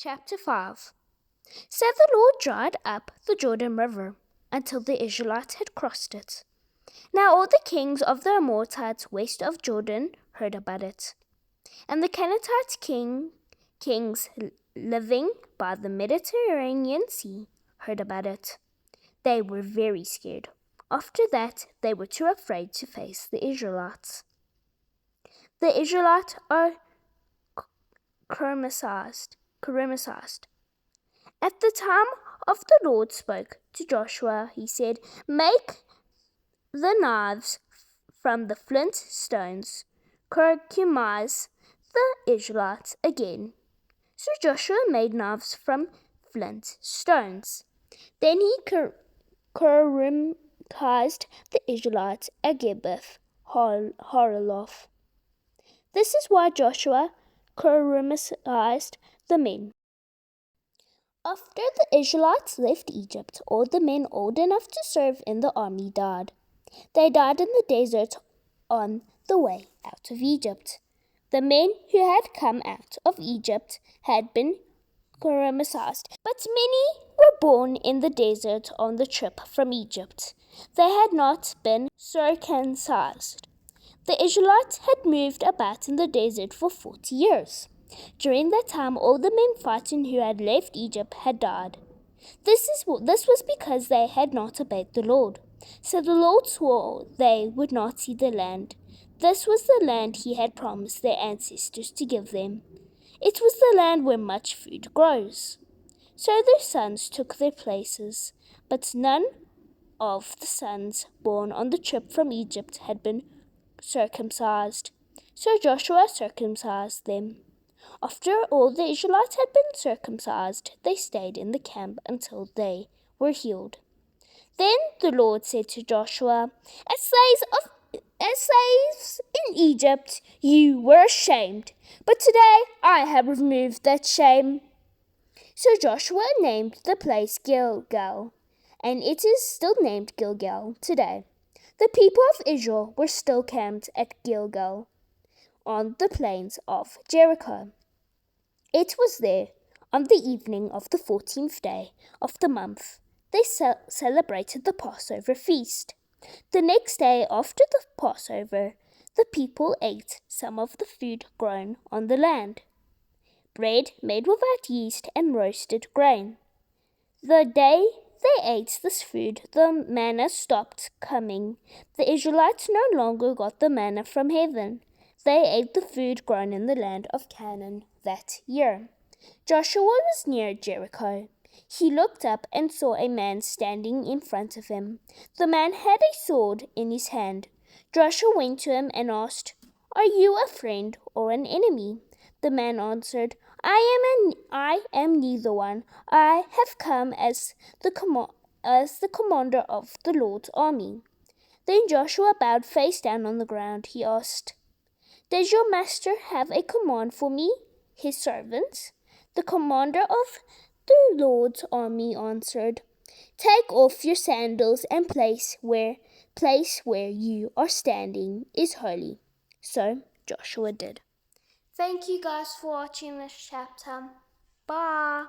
Chapter 5. So the Lord dried up the Jordan River until the Israelites had crossed it. Now all the kings of the Amorites west of Jordan heard about it, and the Canaanite kings living by the Mediterranean Sea heard about it. They were very scared. After that, they were too afraid to face the Israelites. The Israelites are circumcised. At the time of the Lord spoke to Joshua, he said, "Make the knives from the flint stones, circumcise the Israelites again." So Joshua made knives from flint stones. Then he circumcised the Israelites at Gibeath Haaraloth. This is why Joshua circumcised the men. After the Israelites left Egypt, all the men old enough to serve in the army died. They died in the desert on the way out of Egypt. The men who had come out of Egypt had been circumcised, but many were born in the desert on the trip from Egypt. They had not been circumcised. The Israelites had moved about in the desert for 40 years. During that time, all the men fighting who had left Egypt had died. This was because they had not obeyed the Lord. So the Lord swore they would not see the land. This was the land he had promised their ancestors to give them. It was the land where much food grows. So their sons took their places, but none of the sons born on the trip from Egypt had been circumcised. So Joshua circumcised them. After all the Israelites had been circumcised, they stayed in the camp until they were healed. Then the Lord said to Joshua, As slaves in Egypt, you were ashamed, but today I have removed that shame." So Joshua named the place Gilgal, and it is still named Gilgal today. The people of Israel were still camped at Gilgal on the plains of Jericho. It was there, on the evening of the 14th day of the month, they celebrated the Passover feast. The next day after the Passover, the people ate some of the food grown on the land, bread made without yeast and roasted grain. The day they ate this food, the manna stopped coming. The Israelites no longer got the manna from heaven. They ate the food grown in the land of Canaan that year. Joshua was near Jericho. He looked up and saw a man standing in front of him. The man had a sword in his hand. Joshua went to him and asked, "Are you a friend or an enemy?" The man answered, I am neither one. I have come as the commander of the Lord's army." Then Joshua bowed face down on the ground. He asked, "Does your master have a command for me, his servant?" The commander of the Lord's army answered, "Take off your sandals and place where you are standing is holy." So Joshua did. Thank you guys for watching this chapter. Bye.